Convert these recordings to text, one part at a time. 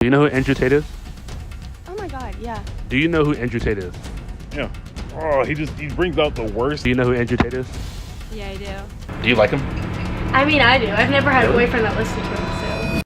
Do you know who Andrew Tate is? Oh my god, yeah. Do you know who Andrew Tate is? Yeah. Oh, he brings out the worst. Do you know who Andrew Tate is? Yeah, I do. Do you like him? I mean, I do. I've never had a boyfriend that listened to him, so.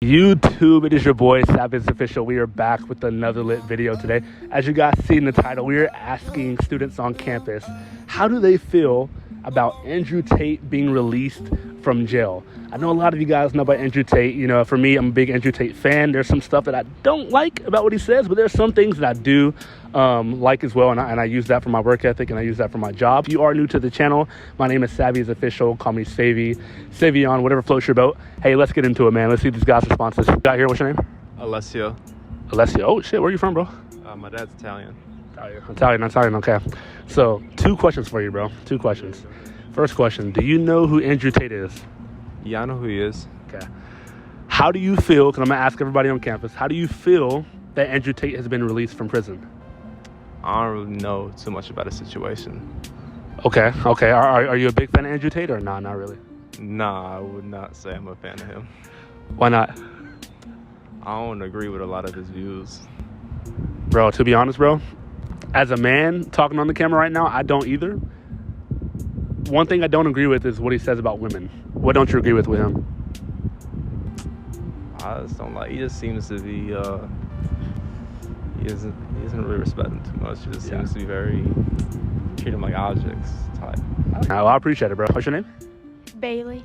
YouTube, it is your boy Savage Official. We are back with another lit video today. As you guys see in the title, we are asking students on campus, how do they feel about Andrew Tate being released from jail? I know a lot of you guys know about Andrew Tate. You know, for me, I'm a big Andrew Tate fan. There's some stuff that I don't like about what he says, but there's some things that I do like as well, and I use that for my work ethic, and I use that for my job. If you are new to the channel, my name is Savvy's Official. Call me Savvy, Savion, whatever floats your boat. Hey, let's get into it, man. Let's see these guys' responses. Got here, what's your name? Alessio. Alessio. Oh, shit, where are you from, bro? My dad's Italian. Italian, okay. So, 2 questions for you, bro. 2 questions. First question, do you know who Andrew Tate is? Yeah, I know who he is. Okay. How do you feel, because I'm going to ask everybody on campus, how do you feel that Andrew Tate has been released from prison? I don't really know too much about his situation. Okay. Are you a big fan of Andrew Tate or nah, not really? Nah, I would not say I'm a fan of him. Why not? I don't agree with a lot of his views. Bro, to be honest, bro, as a man talking on the camera right now, I don't either. One thing I don't agree with is what he says about women. What don't you agree with him? I just don't like. He just seems to be. He doesn't really respect them too much. He just seems to be very treat them like objects type. Well, I appreciate it, bro. What's your name? Bailey.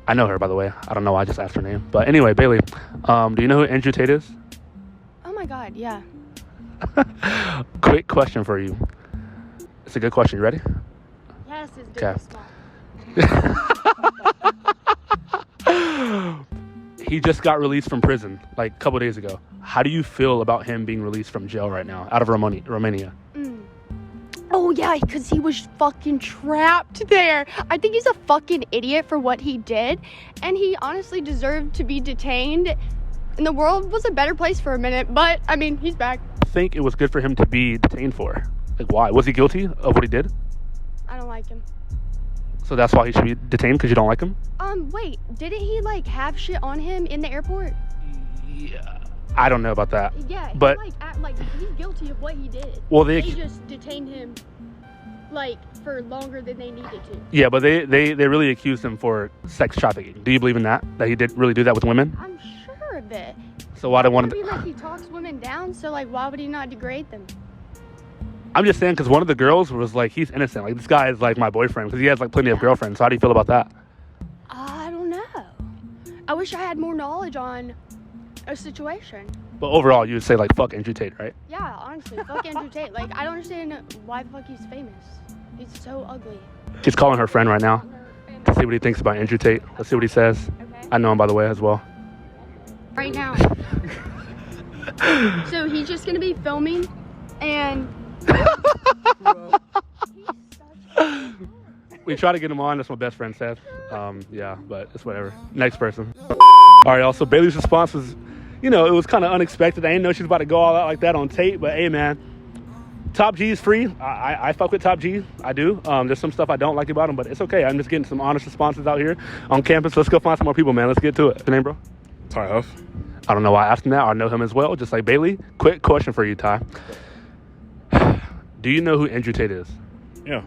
I know her, by the way. I don't know why I just asked her name, but anyway, Bailey. Do you know who Andrew Tate is? Oh my god, yeah. Quick question for you. It's a good question. You ready? Yes, it's Okay. small. He just got released from prison like a couple days ago. How do you feel about him being released from jail right now, out of Romania? Oh yeah, because he was fucking trapped there. I think he's a fucking idiot for what he did, and he honestly deserved to be detained. And the world was a better place for a minute, but I mean, he's back. I think it was good for him to be detained for. Like, why? Was he guilty of what he did? I don't like him. So that's why he should be detained, because you don't like him? Wait, didn't he like have shit on him in the airport? Yeah. I don't know about that. Yeah, but he's guilty of what he did. Well, they just detained him like for longer than they needed to. Yeah, but they really accused him for sex trafficking. Do you believe in that? That he did really do that with women? I'm sure of it. So why do want to? Like he talks women down, so like why would he not degrade them? I'm just saying, because one of the girls was like, he's innocent. Like, this guy is like my boyfriend, because he has like plenty of girlfriends. So how do you feel about that? I don't know. I wish I had more knowledge on a situation. But overall, you would say like, fuck Andrew Tate, right? Yeah, honestly, fuck Andrew Tate. Like, I don't understand why the fuck he's famous. He's so ugly. She's calling her friend right now to see what he thinks about Andrew Tate. Let's see what he says. Okay. I know him, by the way, as well. Right now. So he's just gonna be filming, and we try to get him on. That's what my best friend said. Yeah, but it's whatever. Next person. All right, y'all. So Bailey's response was, you know, it was kind of unexpected. I didn't know she was about to go all out like that on Tate, but hey, man, Top G is free. I fuck with Top G. I do. There's some stuff I don't like about him, but it's okay. I'm just getting some honest responses out here on campus. Let's go find some more people, man. Let's get to it. Your name, bro? Ty Huff. I don't know why I asked him that. I know him as well, just like Bailey. Quick question for you, Ty. Do you know who Andrew Tate is? Yeah.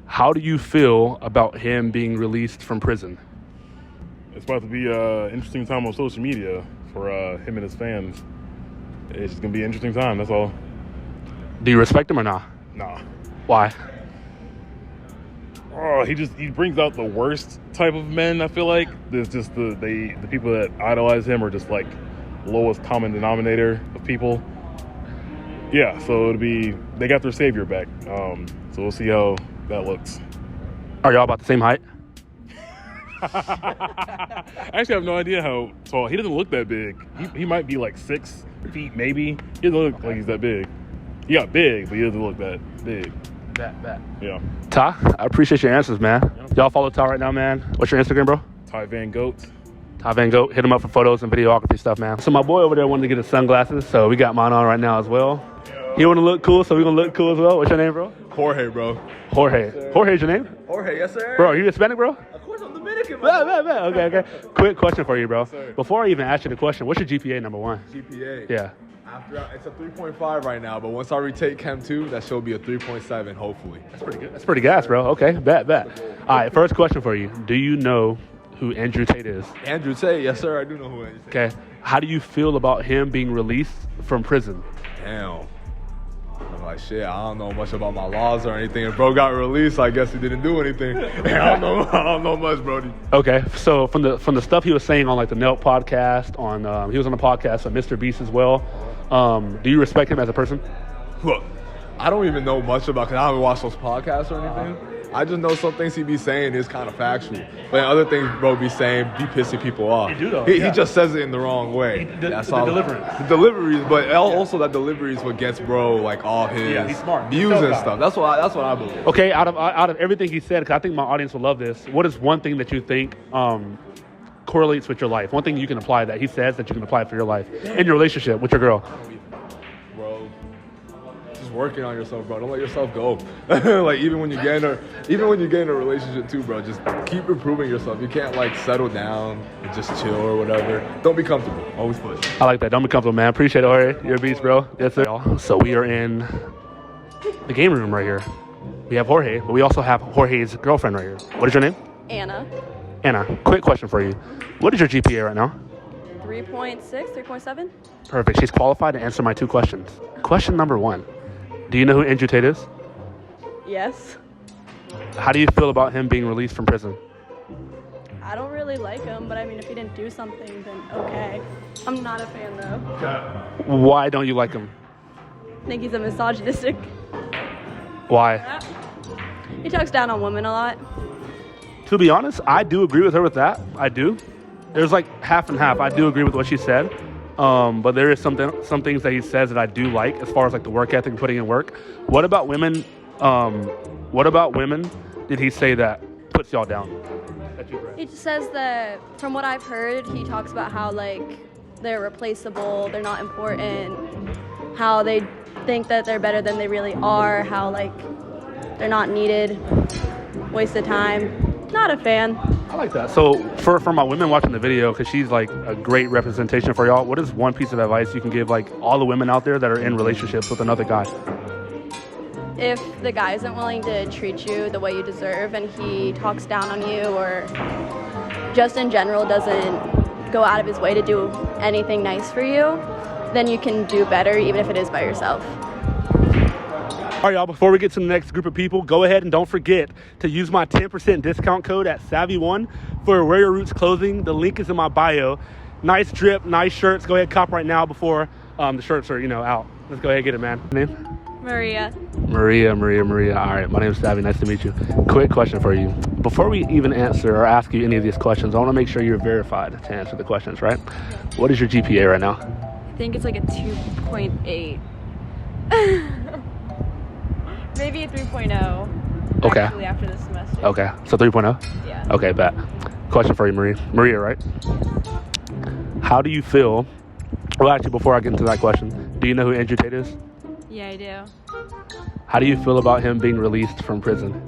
How do you feel about him being released from prison? It's about to be an interesting time on social media for him and his fans. It's just going to be an interesting time, that's all. Do you respect him or not? Nah. Why? Oh, he brings out the worst type of men, I feel like. There's just the people that idolize him are just like lowest common denominator of people. Yeah, so they got their savior back. So we'll see how that looks. Are y'all about the same height? I actually have no idea how tall. He doesn't look that big. He might be like 6 feet, maybe. He doesn't look like he's that big. He got big, but he doesn't look that big. That. Yeah. Ty, I appreciate your answers, man. Y'all follow Ty right now, man. What's your Instagram, bro? Ty Van Goat. Ty Van Goat. Hit him up for photos and videography stuff, man. So my boy over there wanted to get his sunglasses, so we got mine on right now as well. He want to look cool, so we're going to look cool as well. What's your name, bro? Jorge, bro. Jorge. Jorge's your name? Jorge, yes, sir. Bro, are you Hispanic, bro? Of course, I'm Dominican. Okay. Quick question for you, bro. sir. Before I even ask you the question, what's your GPA number one? GPA. Yeah. It's a 3.5 right now, but once I retake Chem 2, that should be a 3.7, hopefully. That's pretty good. That's pretty gas, bro. Okay, bet. All right, first question for you. Do you know who Andrew Tate is? Andrew Tate, yes, sir, I do know who Andrew Tate is. Okay. How do you feel about him being released from prison? Damn. I'm like, shit, I don't know much about my laws or anything. If bro got released, I guess he didn't do anything. I don't know much, Brody. Okay, so from the stuff he was saying on like the Nelk podcast, he was on a podcast with Mr. Beast as well. Do you respect him as a person? Look, I don't even know much about, because I haven't watched those podcasts or anything. I just know some things he be saying is kind of factual. But other things bro be saying be pissing people off. He do though, He yeah. just says it in the wrong way. The deliverance. The deliveries, but also that delivery is what gets bro like all his He's smart. views He's and guy. stuff. That's what I believe. Okay, out of everything he said, because I think my audience will love this, what is one thing that you think correlates with your life? One thing you can apply that he says that you can apply for your life in your relationship with your girl? Bro, just working on yourself, bro. Don't let yourself go. Like even when you get in a relationship too, bro, just keep improving yourself. You can't like settle down and just chill or whatever. Don't be comfortable. Always push. I like that. Don't be comfortable, man. Appreciate it, Jorge. You're a beast, bro. Yes, sir. So we are in the game room right here. We have Jorge, but we also have Jorge's girlfriend right here. What is your name? Anna. Anna. Quick question for you. What is your GPA right now? 3.6, 3.7? Perfect. She's qualified to answer my two questions. Question number one. Do you know who Andrew Tate is? Yes. How do you feel about him being released from prison? I don't really like him, but I mean, if he didn't do something, then okay. I'm not a fan though. Why don't you like him? I think he's a misogynistic. Why? He talks down on women a lot. To be honest, I do agree with her with that. I do. There's like half and half. I do agree with what she said. But there is some things that he says that I do like as far as like the work ethic and putting in work. What about women? What about women did he say that puts y'all down? That you've read? He just says that, from what I've heard, he talks about how like they're replaceable, they're not important, how they think that they're better than they really are, how like they're not needed, waste of time. Not a fan. I like that. So for my women watching the video, because she's like a great representation for y'all, what is one piece of advice you can give like all the women out there that are in relationships with another guy? If the guy isn't willing to treat you the way you deserve and he talks down on you or just in general doesn't go out of his way to do anything nice for you, then you can do better even if it is by yourself. All right, y'all, before we get to the next group of people, go ahead and don't forget to use my 10% discount code at Savvy1 for Wear Your Roots clothing. The link is in my bio. Nice drip, nice shirts. Go ahead, cop right now before the shirts are, out. Let's go ahead and get it, man. Name? Maria. Maria. All right, my name is Savvy. Nice to meet you. Quick question for you. Before we even answer or ask you any of these questions, I want to make sure you're verified to answer the questions, right? What is your GPA right now? I think it's like a 2.8. Maybe a 3.0. Okay. Actually, after this semester. Okay, so 3.0? Yeah. Okay, bet. Question for you, Maria, right? How do you feel? Well, actually, before I get into that question, do you know who Andrew Tate is? Yeah, I do. How do you feel about him being released from prison?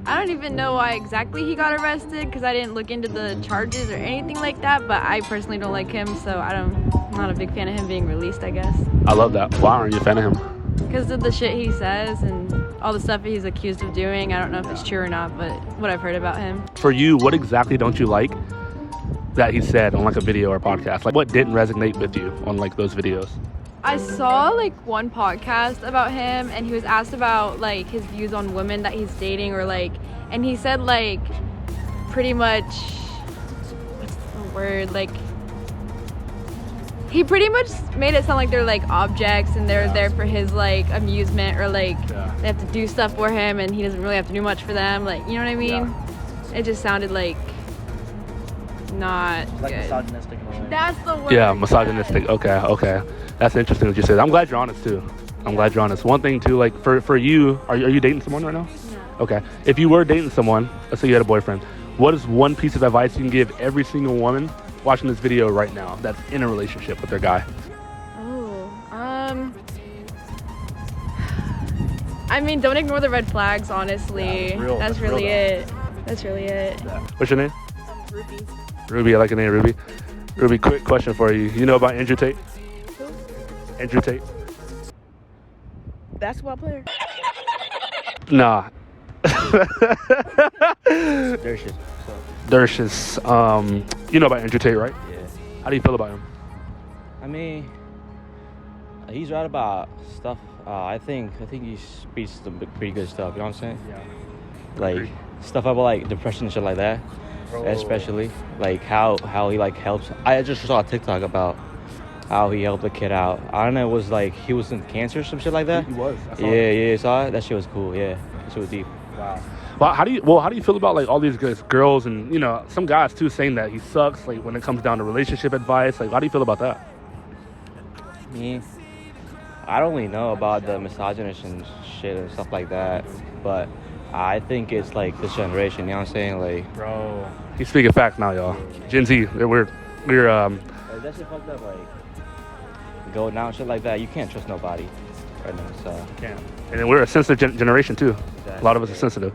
I don't even know why exactly he got arrested because I didn't look into the charges or anything like that, but I personally don't like him, so I'm not a big fan of him being released, I guess. I love that. Why aren't you a fan of him? Because of the shit he says and all the stuff he's accused of doing. I don't know if it's true or not, but what I've heard about him. For you, what exactly don't you like that he said on like a video or podcast? Like what didn't resonate with you on like those videos? I saw like one podcast about him and he was asked about like his views on women that he's dating or like, and he said like pretty much, what's the word, like he pretty much made it sound like they're like objects and they're there for his like amusement or like they have to do stuff for him and he doesn't really have to do much for them, like, you know what I mean? Yeah. It just sounded like not like good. misogynistic in a way. That's the word. Yeah, misogynistic. Okay. That's interesting what you said. I'm glad you're honest too. I'm glad you're honest. One thing too, like for you, are you dating someone right now? No. Okay. If you were dating someone, let's say you had a boyfriend, what is one piece of advice you can give every single woman watching this video right now that's in a relationship with their guy? I mean, don't ignore the red flags, honestly. Yeah, That's real really though. it. That's really it. What's your name? Ruby. Ruby, I like the name Ruby. Ruby, quick question for you. You know about Andrew Tate? Andrew Tate? Basketball player. Nah. Dershus. Dershus. You know about Andrew Tate, right? Yeah. How do you feel about him? I mean, he's right about stuff. I think he speaks some pretty good stuff. You know what I'm saying? Yeah. Like Agreed. stuff about like depression and shit like that. Bro. Especially like how he like helps. I just saw a TikTok about how he helped a kid out. I don't know. It was like he was in cancer or some shit like that. He was. I saw Yeah, it. yeah. Saw it. That shit was cool. Yeah, that shit was deep. Wow. Well, how do you feel about like all these girls and some guys too saying that he sucks like when it comes down to relationship advice? Like, how do you feel about that? Me, I don't really know about the misogynist and shit and stuff like that, but I think it's like this generation. You know what I'm saying? Like, Bro, he's speaking facts now, y'all. Gen Z, we're like that shit fucked up. Like, going out and shit like that. You can't trust nobody right now. So can't. And we're a sensitive generation too. A lot of us are sensitive.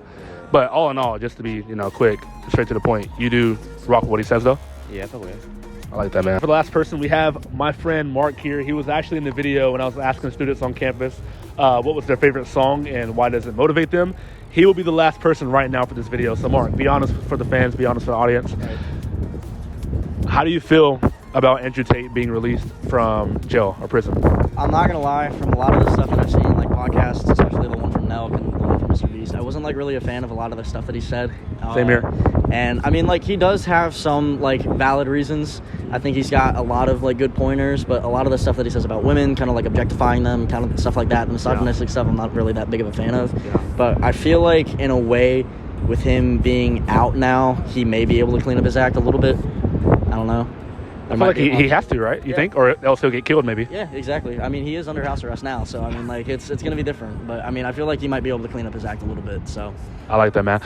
But all in all, just to be quick, straight to the point, you do rock with what he says though. yeah, that's okay. I like that, man. For the last person, we have my friend Mark here. He was actually in the video when I was asking students on campus what was their favorite song and why does it motivate them. He will be the last person right now for this video. So Mark, be honest for the fans, be honest for the audience. How do you feel about Andrew Tate being released from jail or prison? I'm not gonna lie, from a lot of the stuff that I've seen, like podcasts, especially the one from Nelk and the one from Mr. Beast, I wasn't like really a fan of a lot of the stuff that he said. Same here. And I mean, like, he does have some like valid reasons. I think he's got a lot of like good pointers, but a lot of the stuff that he says about women, kind of like objectifying them, kind of stuff like that, the misogynistic stuff, I'm not really that big of a fan of. Yeah. But I feel like in a way, with him being out now, he may be able to clean up his act a little bit. I don't know. I feel like he has to, right? You think? Or else he'll get killed maybe. Yeah, exactly. I mean, he is under house arrest now, so I mean, like, it's going to be different. But I mean, I feel like he might be able to clean up his act a little bit. So I like that, man.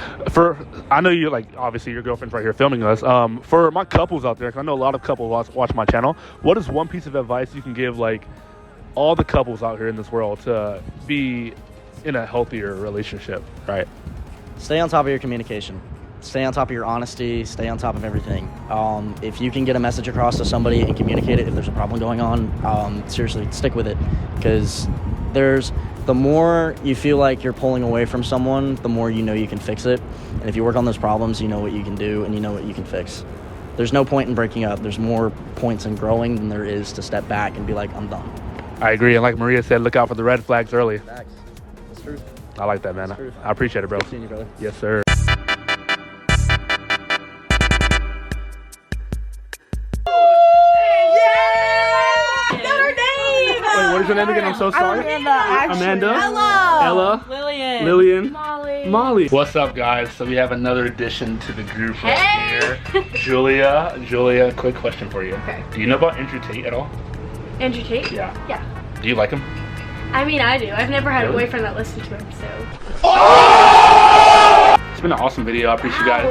I know you like, obviously your girlfriend's right here filming us. For my couples out there, 'cause I know a lot of couples watch my channel. What is one piece of advice you can give like all the couples out here in this world to be in a healthier relationship, right? stay on top of your communication. Stay on top of your honesty. Stay on top of everything. If you can get a message across to somebody and communicate it, if there's a problem going on, seriously, stick with it. Because the more you feel like you're pulling away from someone, the more you know you can fix it. And if you work on those problems, you know what you can do and you know what you can fix. There's no point in breaking up. There's more points in growing than there is to step back and be like, I'm done. I agree. And like Maria said, look out for the red flags early. Facts. That's true. I like that, man. I appreciate it, bro. Good seeing you, brother. Yes, sir. Wait, what is your name again? I'm so sorry. Amanda. Ella. Lillian. Molly. What's up, guys? So we have another addition to the group right here. Julia, quick question for you. Okay. Do you know about Andrew Tate at all? Andrew Tate? Yeah. Yeah. Do you like him? I mean, I do. I've never had Really? a boyfriend that listened to him, so. It's been an awesome video. I appreciate you guys.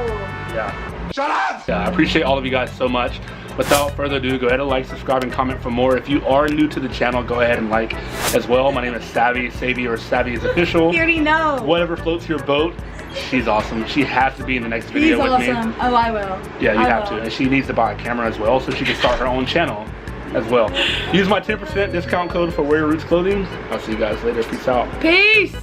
Yeah. Shut up! Yeah, I appreciate all of you guys so much. Without further ado, go ahead and like, subscribe, and comment for more. If you are new to the channel, go ahead and like as well. My name is Savvy or Savvy is official. You already know. Whatever floats your boat. She's awesome. She has to be in the next video with me. Awesome. Oh, I will. Yeah, you have to. And she needs to buy a camera as well so she can start her own channel as well. Use my 10% discount code for Wear Your Roots Clothing. I'll see you guys later. Peace out. Peace.